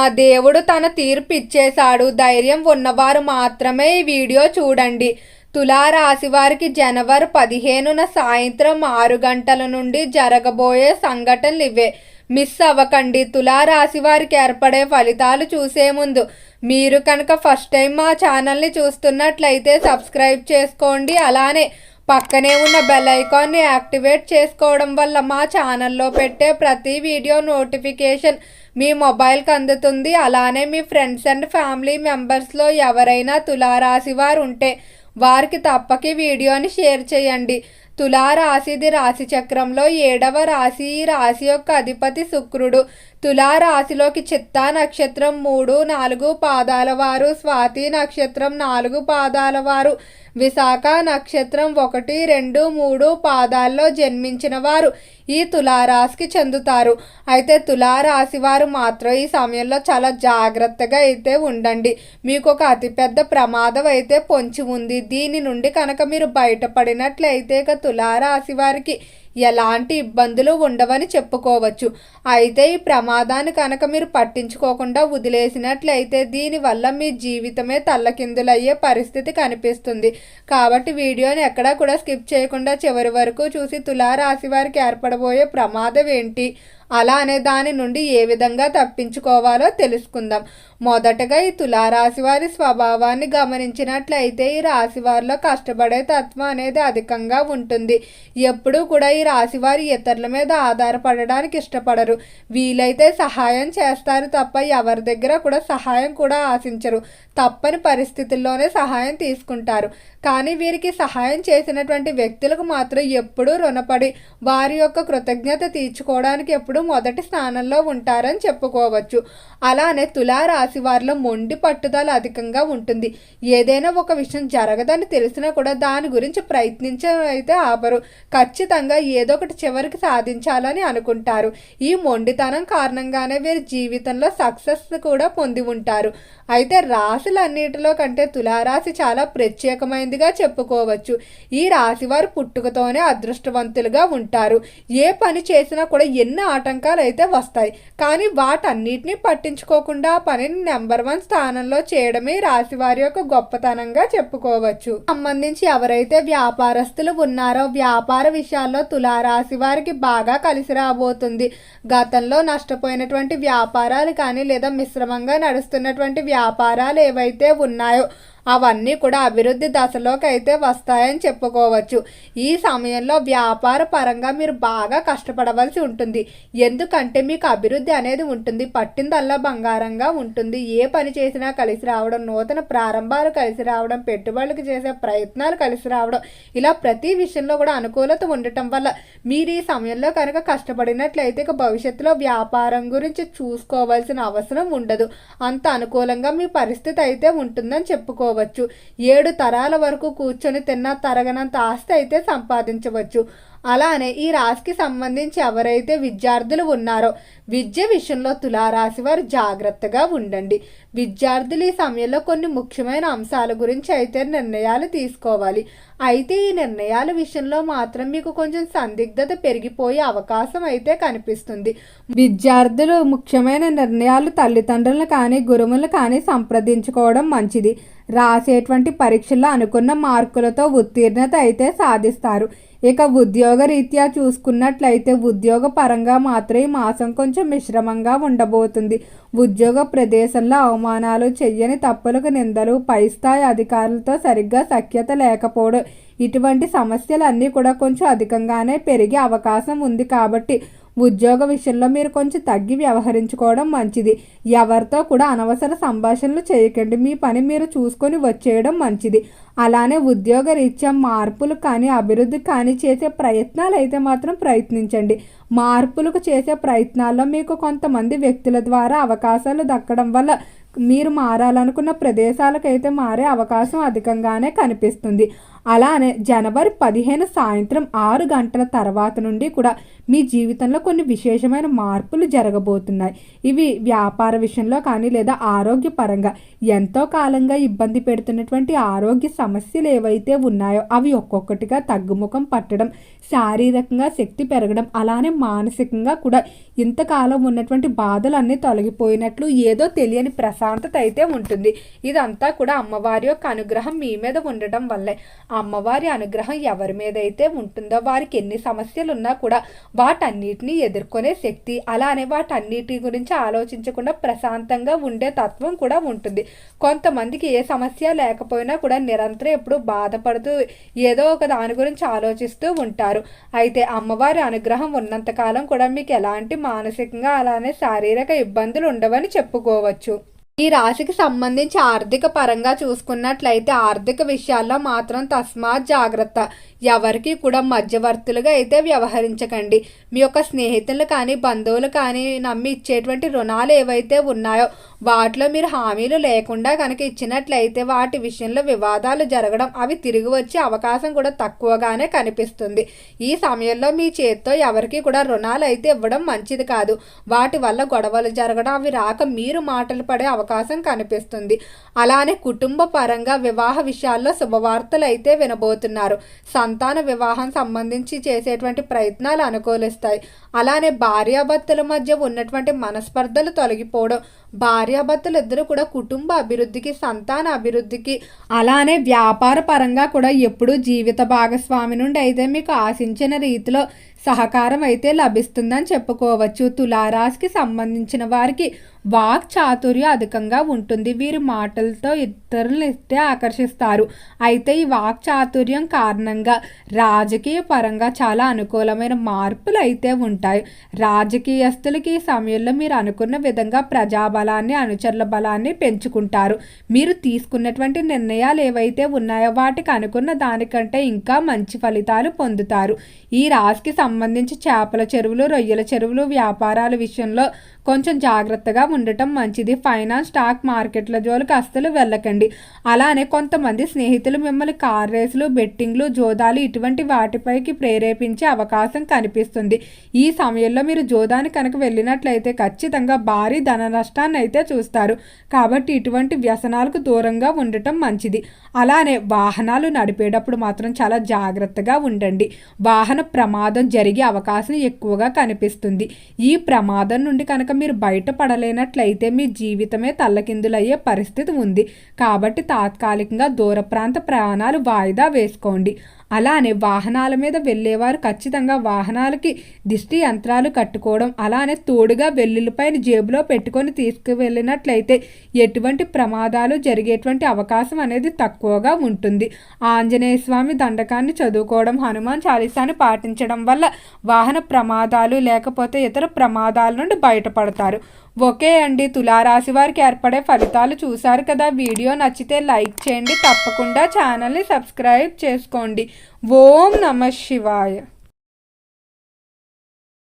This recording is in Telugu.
ఆ దేవుడు తన తీర్పు ఇచ్చేశాడు. ధైర్యం ఉన్నవారు మాత్రమే ఈ వీడియో చూడండి. తులారాశి వారికి జనవరి 15న సాయంత్రం 6 గంటల నుండి జరగబోయే సంఘటనలు ఇవే. మిస్ అవ్వకండి. తులారాశి వారికి ఏర్పడే ఫలితాలు చూసే ముందు మీరు కనుక ఫస్ట్ టైం మా ఛానల్ని చూస్తున్నట్లయితే సబ్స్క్రైబ్ చేసుకోండి. అలానే పక్కనే ఉన్న బెల్ ఐకాన్ని యాక్టివేట్ చేసుకోవడం వల్ల మా ఛానల్లో పెట్టే ప్రతి వీడియో నోటిఫికేషన్ మీ మొబైల్కి అందుతుంది. అలానే మీ ఫ్రెండ్స్ అండ్ ఫ్యామిలీ మెంబర్స్లో ఎవరైనా తులారాశి వారు ఉంటే వారికి తప్పక వీడియోని షేర్ చేయండి. తులారాశిది రాశి చక్రంలో 7వ రాశి. ఈ రాశి యొక్క అధిపతి శుక్రుడు. తులారాశిలోకి చిత్తా నక్షత్రం 3, 4 పాదాల వారు, స్వాతి నక్షత్రం 4 పాదాల వారు, విశాఖ నక్షత్రం 1, 2, 3 పాదాల్లో జన్మించిన వారు ఈ తులారాశికి చెందుతారు. అయితే తులారాశి వారు మాత్రం ఈ సమయంలో చాలా జాగ్రత్తగా అయితే ఉండండి. మీకు ఒక అతిపెద్ద ప్రమాదం అయితే పొంచి ఉంది. దీని నుండి కనుక మీరు బయటపడినట్లయితే తులారాశి వారికి ఎలాంటి ఇబ్బందులు ఉండవని చెప్పుకోవచ్చు. అయితే ఈ ప్రమాదాన్ని కనుక మీరు పట్టించుకోకుండా వదిలేసినట్లయితే దీనివల్ల మీ జీవితమే తల్లకిందులయ్యే పరిస్థితి కనిపిస్తుంది. కాబట్టి వీడియోని ఎక్కడా కూడా స్కిప్ చేయకుండా చివరి వరకు చూసి తులారాశి వారికి ఏర్పడబోయే ప్రమాదం ఏంటి, అలానే దాని నుండి ఏ విధంగా తప్పించుకోవాలో తెలుసుకుందాం. మొదటగా ఈ తులారాశి వారి స్వభావాన్ని గమనించినట్లయితే ఈ రాశి వారిలో కష్టపడే తత్వం అనేది అధికంగా ఉంటుంది. ఎప్పుడూ కూడా ఈ రాశి వారి ఇతరుల మీద ఆధారపడడానికి ఇష్టపడరు. వీలైతే సహాయం చేస్తారు తప్ప ఎవరి దగ్గర కూడా సహాయం కూడా ఆశించరు. తప్పని పరిస్థితుల్లోనే సహాయం తీసుకుంటారు. కానీ వీరికి సహాయం చేసినటువంటి వ్యక్తులకు మాత్రం ఎప్పుడూ రుణపడి వారి యొక్క కృతజ్ఞత తీర్చుకోవడానికి ఎప్పుడూ మొదటి స్థానంలో ఉంటారని చెప్పుకోవచ్చు. అలానే తులారాశి వారిలో మొండి పట్టుదల అధికంగా ఉంటుంది. ఏదైనా ఒక విషయం జరగదని తెలిసినా కూడా దాని గురించి ప్రయత్నించడం అయితే ఆపరు. ఖచ్చితంగా ఏదో ఒకటి చివరికి సాధించాలని అనుకుంటారు. ఈ మొండితనం కారణంగానే వీరి జీవితంలో సక్సెస్ కూడా పొంది ఉంటారు. అయితే రాశులన్నిటిలో కంటే తులారాశి చాలా ప్రత్యేకమైనదిగా చెప్పుకోవచ్చు. ఈ రాశి వారు పుట్టుకతోనే అదృష్టవంతులుగా ఉంటారు. ఏ పని చేసినా కూడా ఎన్ని ఆటంకాలు అయితే వస్తాయి, కానీ వాటన్నిటిని పట్టించుకోకుండా ఆ పనిని నెంబర్ 1 స్థానంలో చేయడమే రాశి వారి యొక్క గొప్పతనంగా చెప్పుకోవచ్చు. సంబంధించి ఎవరైతే వ్యాపారస్తులు ఉన్నారో వ్యాపార విషయాల్లో తులారాశి వారికి బాగా కలిసి రాబోతుంది. గతంలో నష్టపోయినటువంటి వ్యాపారాలు కానీ లేదా మిశ్రమంగా నడుస్తున్నటువంటి వ్యాపారాలు ఏవైతే ఉన్నాయో అవన్నీ కూడా అభివృద్ధి దశలోకి అయితే వస్తాయని చెప్పుకోవచ్చు. ఈ సమయంలో వ్యాపార పరంగా మీరు బాగా కష్టపడవలసి ఉంటుంది. ఎందుకంటే మీకు అభివృద్ధి అనేది ఉంటుంది. పట్టిందల్లా బంగారంగా ఉంటుంది. ఏ పని చేసినా కలిసి రావడం, నూతన ప్రారంభాలు కలిసి రావడం, పెట్టుబడులకు చేసే ప్రయత్నాలు కలిసి రావడం, ఇలా ప్రతి విషయంలో కూడా అనుకూలత ఉండటం వల్ల మీరు ఈ సమయంలో కనుక కష్టపడినట్లయితే ఇక భవిష్యత్తులో వ్యాపారం గురించి చూసుకోవాల్సిన అవసరం ఉండదు. అంత అనుకూలంగా మీ పరిస్థితి అయితే ఉంటుందని చెప్పుకోవచ్చు. 7 తరాల వరకు కూర్చొని తిన్నా తరగనంత ఆస్తి అయితే సంపాదించవచ్చు. అలానే ఈ రాశికి సంబంధించి ఎవరైతే విద్యార్థులు ఉన్నారో విద్య విషయంలో తులారాశి వారు జాగ్రత్తగా ఉండండి. విద్యార్థులు ఈ సమయంలో కొన్ని ముఖ్యమైన అంశాల గురించి అయితే నిర్ణయాలు తీసుకోవాలి. అయితే ఈ నిర్ణయాల విషయంలో మాత్రం మీకు కొంచెం సందిగ్ధత పెరిగిపోయే అవకాశం అయితే కనిపిస్తుంది. విద్యార్థులు ముఖ్యమైన నిర్ణయాలు తల్లిదండ్రులను కానీ గురువులను కానీ సంప్రదించుకోవడం మంచిది. రాసేటువంటి పరీక్షల్లో అనుకున్న మార్కులతో ఉత్తీర్ణత అయితే సాధిస్తారు. ఇక ఉద్యోగ రీత్యా చూసుకున్నట్లయితే ఉద్యోగ పరంగా మాత్రం ఈ మాసం కొంచెం మిశ్రమంగా ఉండబోతుంది. ఉద్యోగ ప్రదేశంలో అవమానాలు, చెయ్యని తప్పులకు నిందలు, పై స్థాయి అధికారులతో సరిగ్గా సఖ్యత లేకపోవడం, ఇటువంటి సమస్యలన్నీ కూడా కొంచెం అధికంగానే పెరిగే అవకాశం ఉంది. కాబట్టి ఉద్యోగ విషయంలో మీరు కొంచెం తగ్గి వ్యవహరించుకోవడం మంచిది. ఎవరితో కూడా అనవసర సంభాషణలు చేయకండి. మీ పని మీరు చూసుకొని వచ్చేయడం మంచిది. అలానే ఉద్యోగ రీత్యా మార్పులు కానీ అభివృద్ధి కానీ చేసే ప్రయత్నాలు అయితే మాత్రం ప్రయత్నించండి. మార్పులకు చేసే ప్రయత్నాల్లో మీకు కొంతమంది వ్యక్తుల ద్వారా అవకాశాలు దక్కడం వల్ల మీరు మారాలనుకున్న ప్రదేశాలకైతే మారే అవకాశం అధికంగానే కనిపిస్తుంది. అలానే జనవరి 15 సాయంత్రం 6 గంటల తర్వాత నుండి కూడా మీ జీవితంలో కొన్ని విశేషమైన మార్పులు జరగబోతున్నాయి. ఇవి వ్యాపార విషయంలో కానీ లేదా ఆరోగ్యపరంగా ఎంతో కాలంగా ఇబ్బంది పెడుతున్నటువంటి ఆరోగ్య సమస్యలు ఏవైతే ఉన్నాయో అవి ఒక్కొక్కటిగా తగ్గుముఖం పట్టడం, శారీరకంగా శక్తి పెరగడం, అలానే మానసికంగా కూడా ఇంతకాలం ఉన్నటువంటి బాధలన్నీ తొలగిపోయినట్లు ఏదో తెలియని ప్రశాంతత అయితే ఉంటుంది. ఇదంతా కూడా అమ్మవారి యొక్క అనుగ్రహం మీ మీద ఉండటం వల్లే. అమ్మవారి అనుగ్రహం ఎవరి మీద అయితే ఉంటుందో వారికి ఎన్ని సమస్యలు ఉన్నా కూడా వాటన్నిటిని ఎదుర్కొనే శక్తి, అలానే వాటన్నిటి గురించి ఆలోచించకుండా ప్రశాంతంగా ఉండే తత్వం కూడా ఉంటుంది. కొంతమందికి ఏ సమస్య లేకపోయినా కూడా నిరంతరం ఎప్పుడు బాధపడుతూ ఏదో ఒక దాని గురించి ఆలోచిస్తూ ఉంటారు. అయితే అమ్మవారి అనుగ్రహం ఉన్నంతకాలం కూడా మీకు ఎలాంటి మానసికంగా అలానే శారీరక ఇబ్బందులు ఉండవని చెప్పుకోవచ్చు. ఈ రాశికి సంబంధించి ఆర్థిక పరంగా చూసుకున్నట్లయితే ఆర్థిక విషయాల్లో మాత్రం తస్మాత్ జాగ్రత్త. ఎవరికి కూడా మధ్యవర్తులుగా అయితే వ్యవహరించకండి. మీ యొక్క స్నేహితులు కానీ బంధువులు కానీ నమ్మి ఇచ్చేటువంటి రుణాలు ఏవైతే ఉన్నాయో వాటిలో మీరు హామీలు లేకుండా కనుక ఇచ్చినట్లయితే వాటి విషయంలో వివాదాలు జరగడం, అవి తిరిగి వచ్చే అవకాశం కూడా తక్కువగానే కనిపిస్తుంది. ఈ సమయంలో మీ చేతితో ఎవరికి కూడా రుణాలు అయితే ఇవ్వడం మంచిది కాదు. వాటి వల్ల గొడవలు జరగడం, అవి రాక మీరు మాటలు పడే అవకాశం కనిపిస్తుంది. అలానే కుటుంబ పరంగా వివాహ విషయాల్లో శుభవార్తలు అయితే వినబోతున్నారు. సంతాన వివాహం సంబంధించి చేసేటువంటి ప్రయత్నాలు అనుకూలిస్తాయి. అలానే భార్యాభర్తల మధ్య ఉన్నటువంటి మనస్పర్ధలు తొలగిపోవడం, భార్యాభర్తలు ఇద్దరు కూడా కుటుంబ అభివృద్ధికి, సంతాన అభివృద్ధికి, అలానే వ్యాపార పరంగా కూడా ఎప్పుడూ జీవిత భాగస్వామి నుండి అయితే మీకు ఆశించిన రీతిలో సహకారం అయితే లభిస్తుందని చెప్పుకోవచ్చు. తులారాశికి సంబంధించిన వారికి వాక్ చాతుర్యం అధికంగా ఉంటుంది. వీరి మాటలతో ఇతరులను అయితే ఆకర్షిస్తారు. అయితే ఈ వాక్ చాతుర్యం కారణంగా రాజకీయ పరంగా చాలా అనుకూలమైన మార్పులు అయితే ఉంటాయి. రాజకీయస్తులకి ఈ సమయంలో మీరు అనుకున్న విధంగా ప్రజాబలాన్ని, అనుచరుల బలాన్ని పెంచుకుంటారు. మీరు తీసుకున్నటువంటి నిర్ణయాలు ఏవైతే ఉన్నాయో వాటికి అనుకున్న దానికంటే ఇంకా మంచి ఫలితాలు పొందుతారు. ఈ రాశికి సంబంధించి చేపల చెరువులు, రొయ్యల చెరువులు వ్యాపారాల విషయంలో కొంచెం జాగ్రత్తగా ఉండటం మంచిది. ఫైనాన్స్, స్టాక్ మార్కెట్ల జోలికి అస్సలు వెళ్ళకండి. అలానే కొంతమంది స్నేహితులు మిమ్మల్ని కార్ రేసులు, బెట్టింగ్లు, జోదాలు ఇటువంటి వాటిపైకి ప్రేరేపించే అవకాశం కనిపిస్తుంది. ఈ సమయంలో మీరు జోదాని కనుక వెళ్ళినట్లయితే ఖచ్చితంగా భారీ ధన నష్టాన్ని అయితే చూస్తారు. కాబట్టి ఇటువంటి వ్యసనాలకు దూరంగా ఉండటం మంచిది. అలానే వాహనాలు నడిపేటప్పుడు మాత్రం చాలా జాగ్రత్తగా ఉండండి. వాహన ప్రమాదం జరిగే అవకాశం ఎక్కువగా కనిపిస్తుంది. ఈ ప్రమాదం నుండి కనుక మీరు బయటపడలేనట్లయితే మీ జీవితమే తల్లకిందులయ్యే పరిస్థితి ఉంది. కాబట్టి తాత్కాలికంగా దూర ప్రాంత ప్రయాణాలు వాయిదా వేసుకోండి. అలానే వాహనాల మీద వెళ్ళేవారు ఖచ్చితంగా వాహనాలకి దిష్టి యంత్రాలు కట్టుకోవడం, అలానే తోడుగా వెల్లుల్లిపైన జేబులో పెట్టుకొని తీసుకువెళ్ళినట్లయితే ఎటువంటి ప్రమాదాలు జరిగేటువంటి అవకాశం అనేది తక్కువగా ఉంటుంది. ఆంజనేయ స్వామి దండకాన్ని చదువుకోవడం, హనుమాన్ చాలీసాని పాటించడం వల్ల వాహన ప్రమాదాలు లేకపోతే ఇతర ప్రమాదాల నుండి బయటపడతారు. ఓకే అండి, తులారాశి వారికి ఏర్పడే ఫలితాలు చూశారు కదా. వీడియో నచ్చితే లైక్ చేయండి, తప్పకుండా ఛానల్ని సబ్స్క్రైబ్ చేసుకోండి. ఓం నమః శివాయ.